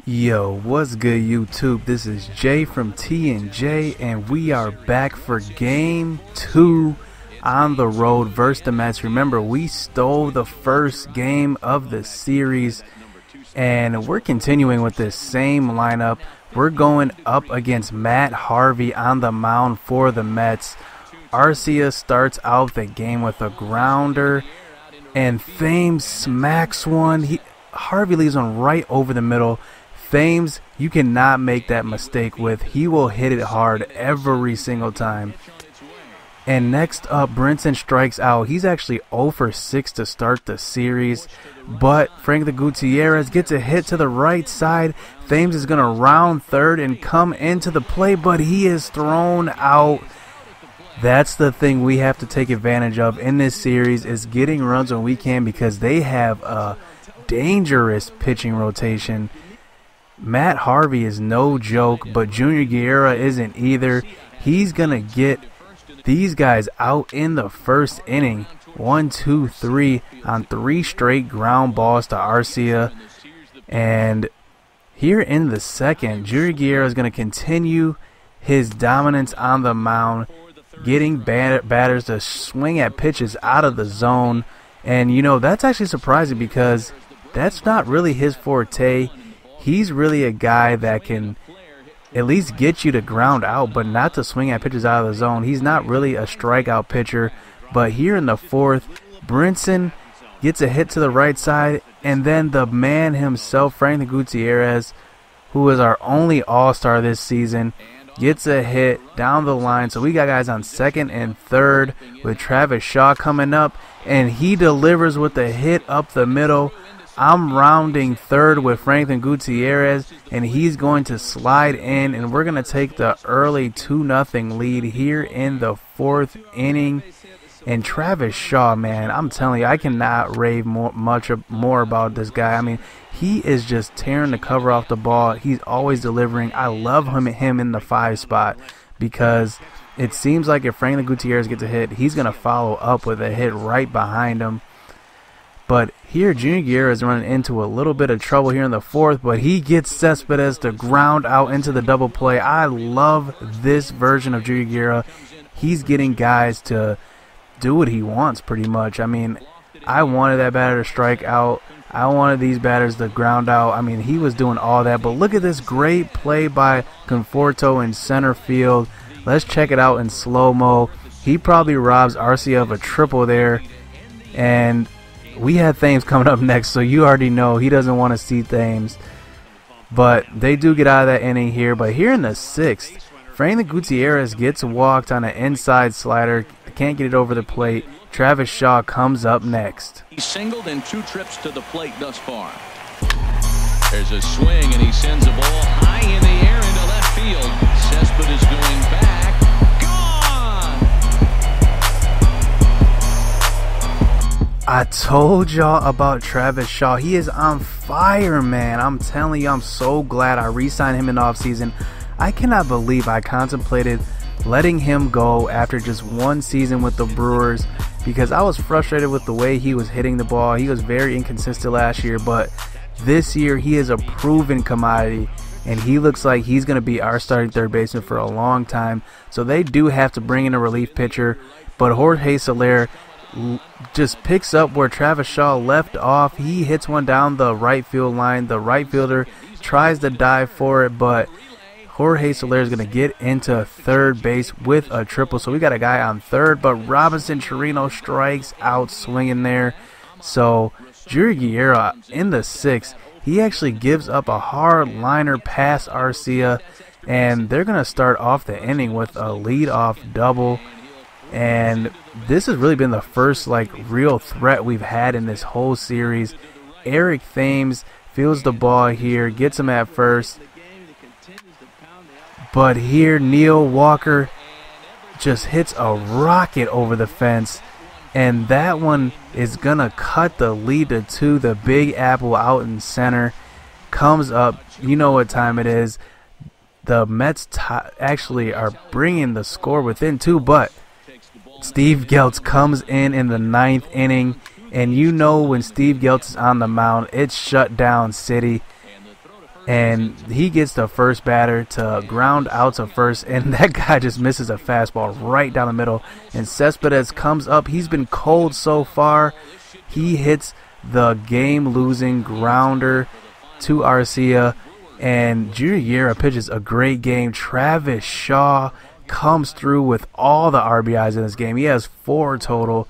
Yo, what's good YouTube? This is Jay from T&J, and we are back for game 2 on the road versus the Mets. Remember, we stole the first game of the series, and we're continuing with this same lineup. We're going up against Matt Harvey on the mound for the Mets. Arcia starts out the game with a grounder, and Thames smacks one. Harvey leaves one right over the middle. Thames, you cannot make that mistake with. He will hit it hard every single time. And next up, Brinson strikes out. He's actually 0 for 6 to start the series. But Frank Gutierrez gets a hit to the right side. Thames is going to round third and come into the play, but he is thrown out. That's the thing we have to take advantage of in this series, is getting runs when we can, because they have a dangerous pitching rotation. Matt Harvey is no joke, but Junior Guerra isn't either. He's going to get these guys out in the first inning. 1, 2, 3 on 3 straight ground balls to Arcia. And here in the second, Junior Guerra is going to continue his dominance on the mound, getting batters to swing at pitches out of the zone. And, you know, that's actually surprising, because that's not really his forte. He's really a guy that can at least get you to ground out, but not to swing at pitches out of the zone. He's not really a strikeout pitcher. But here in the fourth, Brinson gets a hit to the right side, and then the man himself, Frank Gutierrez, who is our only all-star this season, gets a hit down the line. So we got guys on second and third with Travis Shaw coming up, and he delivers with a hit up the middle. I'm rounding third with Franklin Gutierrez, and he's going to slide in, and we're going to take the early 2-0 lead here in the fourth inning. And Travis Shaw, man, I'm telling you, I cannot rave much more about this guy. I mean, he is just tearing the cover off the ball. He's always delivering. I love him in the 5 spot, because it seems like if Franklin Gutierrez gets a hit, he's going to follow up with a hit right behind him. But here, Junior Guerra is running into a little bit of trouble here in the fourth, but he gets Cespedes to ground out into the double play. I love this version of Junior Guerra. He's getting guys to do what he wants, pretty much. I mean, I wanted that batter to strike out. I wanted these batters to ground out. I mean, he was doing all that. But look at this great play by Conforto in center field. Let's check it out in slow-mo. He probably robs Arcia of a triple there. And we had Thames coming up next, so you already know he doesn't want to see Thames. But they do get out of that inning here. But here in the sixth, Frank Gutierrez gets walked on an inside slider. Can't get it over the plate. Travis Shaw comes up next. He singled in 2 trips to the plate thus far. There's a swing, and he sends a ball high in the air into left field. Cespedes is going back. I told y'all about Travis Shaw. He is on fire, man. I'm telling you, I'm so glad I re-signed him in the offseason. I cannot believe I contemplated letting him go after just 1 season with the Brewers, because I was frustrated with the way he was hitting the ball. He was very inconsistent last year, but this year he is a proven commodity, and he looks like he's going to be our starting third baseman for a long time. So they do have to bring in a relief pitcher, but Jorge Soler just picks up where Travis Shaw left off. He hits one down the right field line. The right fielder tries to dive for it, but Jorge Soler is going to get into third base with a triple. So we got a guy on third, but Robinson Chirino strikes out swinging there. So Junior Guerra in the sixth, he actually gives up a hard liner past Arcia, and they're going to start off the inning with a leadoff double. And this has really been the first real threat we've had in this whole series. Eric Thames fields the ball here, gets him at first. But here, Neil Walker just hits a rocket over the fence, and that one is going to cut the lead to 2. The Big Apple out in center comes up. You know what time it is. The Mets actually are bringing the score within 2, but Steve Geltz comes in the 9th inning, and you know when Steve Geltz is on the mound, it's shut down city. and he gets the first batter to ground out to first, and that guy just misses a fastball right down the middle, and Cespedes comes up. He's been cold so far. He hits the game-losing grounder to Arcia, and Junior Guerra pitches a great game. Travis Shaw comes through with all the RBIs in this game. He has 4 total,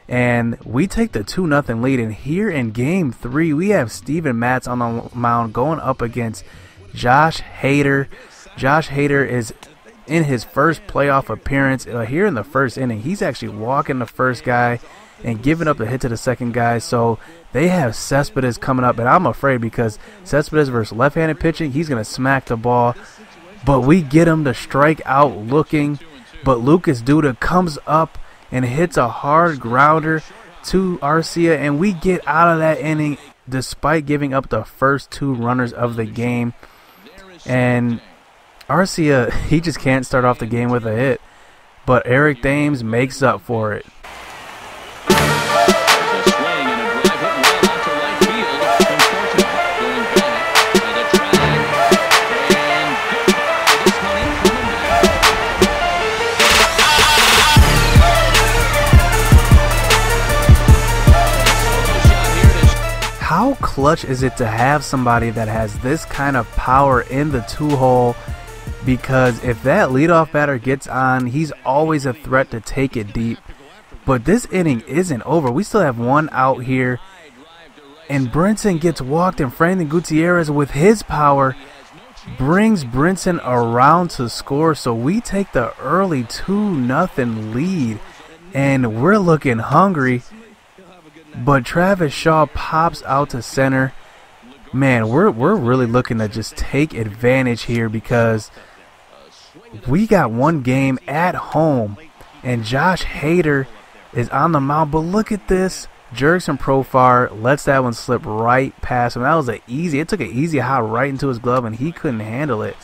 and we take the 2-0 lead. And here in Game 3, we have Steven Matz on the mound going up against Josh Hader. Josh Hader is in his first playoff appearance here in the first inning. He's actually walking the first guy and giving up a hit to the second guy. So they have Cespedes coming up, and I'm afraid because Cespedes versus left-handed pitching, he's going to smack the ball. But we get him to strike out looking, but Lucas Duda comes up and hits a hard grounder to Arcia, and we get out of that inning despite giving up the first 2 runners of the game. And Arcia, he just can't start off the game with a hit, but Eric Thames makes up for it. How clutch is it to have somebody that has this kind of power in the 2-hole? Because if that leadoff batter gets on, he's always a threat to take it deep. But this inning isn't over. We still have 1 out here, and Brinson gets walked, and Franklin Gutierrez with his power brings Brinson around to score. So we take the early 2-0 lead, and we're looking hungry. But Travis Shaw pops out to center. Man, we're really looking to just take advantage here because we got 1 game at home, and Josh Hader is on the mound. But look at this. Jurickson Profar lets that one slip right past him. That was it took an easy hop right into his glove, and he couldn't handle it.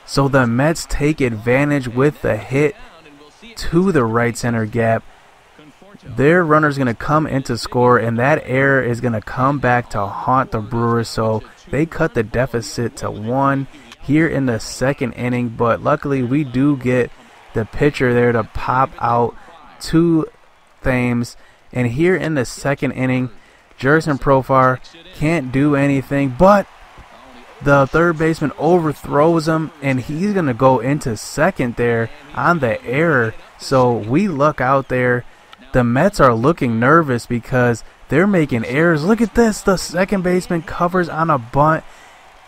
So the Mets take advantage with the hit to the right center gap. Their runner's going to come in to score, and that error is going to come back to haunt the Brewers. So they cut the deficit to 1 here in the second inning. But luckily, we do get the pitcher there to pop out to Thames. And here in the second inning, Jurickson Profar can't do anything, but the third baseman overthrows him, and he's going to go into second there on the error. So we look out there. The Mets are looking nervous because they're making errors. Look at this. The second baseman covers on a bunt,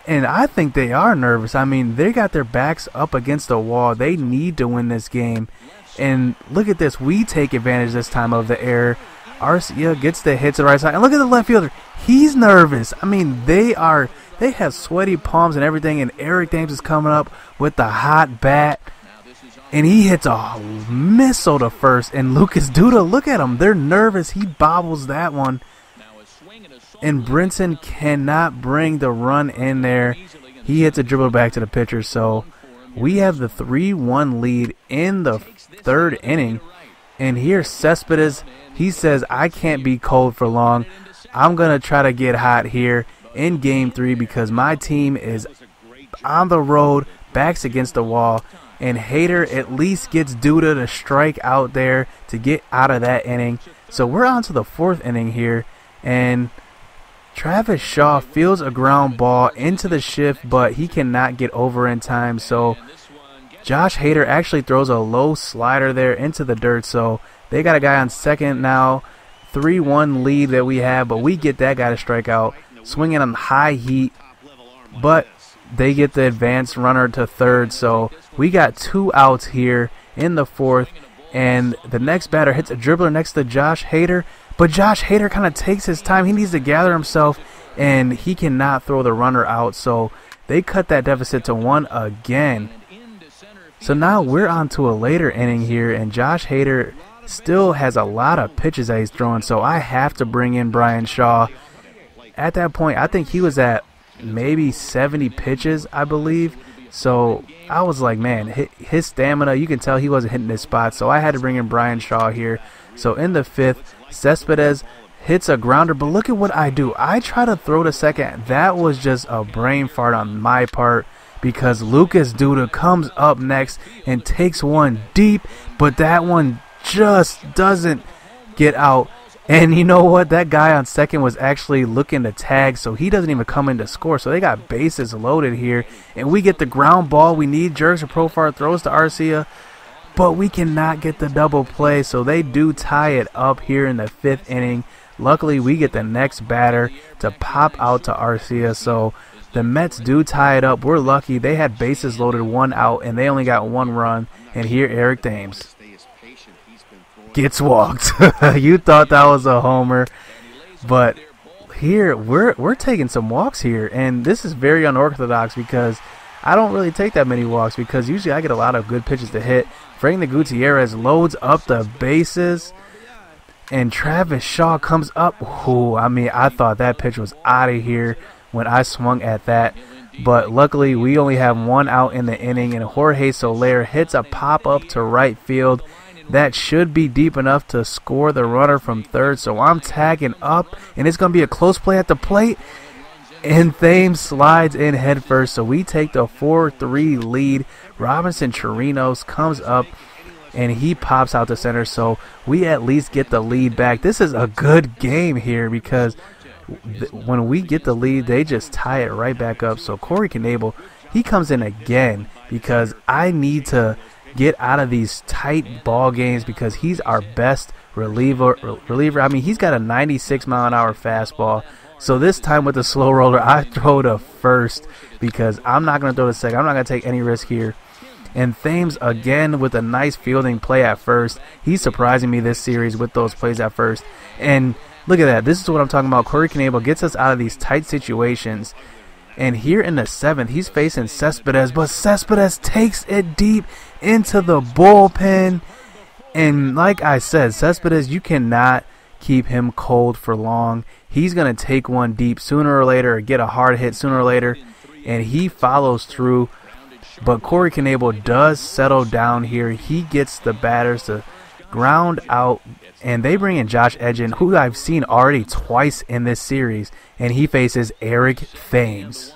and I think they are nervous. I mean, they got their backs up against the wall. They need to win this game. And look at this. We take advantage this time of the error. Arcia gets the hit to the right side. And look at the left fielder. He's nervous. I mean, they have sweaty palms and everything, and Eric Thames is coming up with the hot bat. And he hits a missile to first. And Lucas Duda, look at him. They're nervous. He bobbles that one. And Brinson cannot bring the run in there. He hits a dribble back to the pitcher. So we have the 3-1 lead in the third inning. And here Cespedes, he says, I can't be cold for long. I'm going to try to get hot here in Game 3 because my team is on the road, backs against the wall. And Hader at least gets Duda to strike out there to get out of that inning. So we're on to the 4th inning here. And Travis Shaw fields a ground ball into the shift, but he cannot get over in time. So Josh Hader actually throws a low slider there into the dirt. So they got a guy on second now. 3-1 lead that we have, but we get that guy to strike out. Swinging on high heat, but they get the advanced runner to third. So we got 2 outs here in the 4th, and the next batter hits a dribbler next to Josh Hader, but Josh Hader kind of takes his time. He needs to gather himself, and he cannot throw the runner out. So they cut that deficit to 1 again. So now we're on to a later inning here, and Josh Hader still has a lot of pitches that he's throwing, so I have to bring in Bryan Shaw. At that point, I think he was at maybe 70 pitches, I believe. So I was like, man, his stamina, you can tell he wasn't hitting his spot. So I had to bring in Bryan Shaw here. So in the 5th, Cespedes hits a grounder, but look at what I do. I try to throw to second. That was just a brain fart on my part, because Lucas Duda comes up next and takes one deep, but that one just doesn't get out. And you know what? That guy on second was actually looking to tag, so he doesn't even come in to score. So they got bases loaded here, and we get the ground ball. We need Jerks or Profar, throws to Arcia, but we cannot get the double play, so they do tie it up here in the 5th inning. Luckily, we get the next batter to pop out to Arcia, so the Mets do tie it up. We're lucky. They had bases loaded, 1 out, and they only got 1 run. And here, Eric Thames gets walked. You thought that was a homer, but here we're taking some walks here, and this is very unorthodox because I don't really take that many walks, because usually I get a lot of good pitches to hit. Frank Gutierrez loads up the bases, and Travis Shaw comes up. Ooh, I mean, I thought that pitch was out of here when I swung at that, but luckily we only have 1 out in the inning, and Jorge Soler hits a pop-up to right field. That should be deep enough to score the runner from third, so I'm tagging up, and it's going to be a close play at the plate, and Thames slides in head first, so we take the 4-3 lead. Robinson Chirinos comes up, and he pops out to center, so we at least get the lead back. This is a good game here, because when we get the lead, they just tie it right back up. So Corey Knebel, he comes in again, because I need to get out of these tight ball games, because he's our best reliever. I mean, he's got a 96-mile-an-hour fastball. So this time with the slow roller, I throw to first, because I'm not going to throw to second. I'm not going to take any risk here. And Thames again with a nice fielding play at first. He's surprising me this series with those plays at first. And look at that. This is what I'm talking about. Corey Knebel gets us out of these tight situations. And here in the 7th, he's facing Cespedes, but Cespedes takes it deep into the bullpen. And like I said, Cespedes, you cannot keep him cold for long. He's going to take one deep sooner or later, or get a hard hit sooner or later, and he follows through. But Corey Knebel does settle down here. He gets the batters to ground out, and they bring in Josh Edgin, who I've seen already twice in this series, and he faces Eric Thames.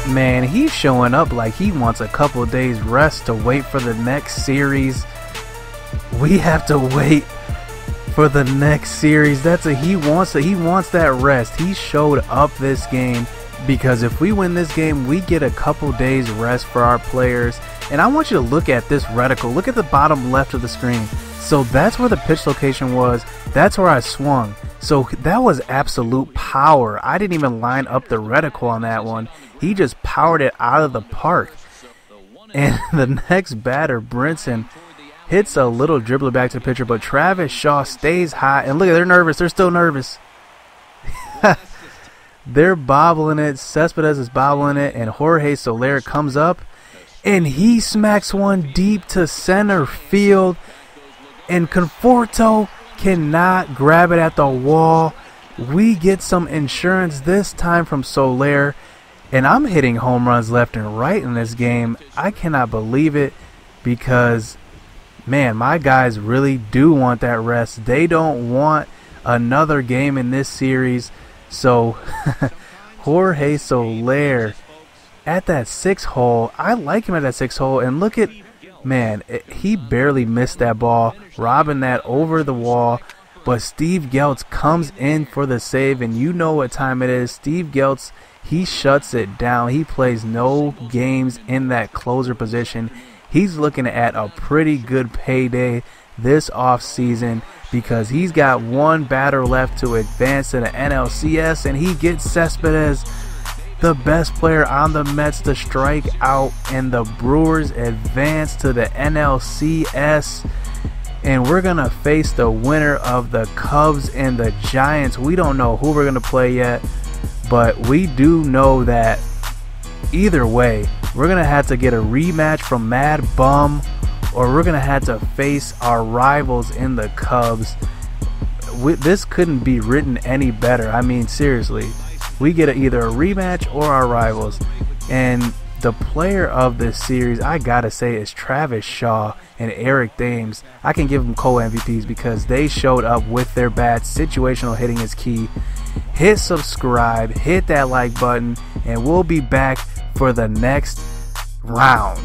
Man, he's showing up like he wants a couple days rest to wait for the next series. We have to wait for the next series. He wants that rest. He showed up this game, because if we win this game, we get a couple days rest for our players. And I want you to look at this reticle. Look at the bottom left of the screen. So that's where the pitch location was. That's where I swung. So that was absolute power. I didn't even line up the reticle on that one. He just powered it out of the park. And the next batter, Brinson, hits a little dribbler back to the pitcher, but Travis Shaw stays high. And look, they're nervous. They're still nervous. They're bobbling it. Cespedes is bobbling it, and Jorge Soler comes up, and he smacks one deep to center field, and Conforto cannot grab it at the wall. We get some insurance this time from Soler, and I'm hitting home runs left and right in this game. I cannot believe it, because man, my guys really do want that rest. They don't want another game in this series. So Jorge Soler at that 6th hole. I like him at that 6th hole, and look at, man, he barely missed that ball, robbing that over the wall. But Steve Geltz comes in for the save, and you know what time it is. Steve Geltz, he shuts it down. He plays no games in that closer position. He's looking at a pretty good payday this offseason, because he's got one batter left to advance to the NLCS, and he gets Cespedes, the best player on the Mets, to strike out, and the Brewers advance to the NLCS. And we're going to face the winner of the Cubs and the Giants. We don't know who we're going to play yet, but we do know that either way, we're going to have to get a rematch from Mad Bum, or we're going to have to face our rivals in the Cubs. this couldn't be written any better. I mean, seriously, we get either a rematch or our rivals. And the player of this series, I gotta say, is Travis Shaw and Eric Thames. I can give them co-MVPs because they showed up with their bats. Situational hitting is key. Hit subscribe, hit that like button, and we'll be back for the next round.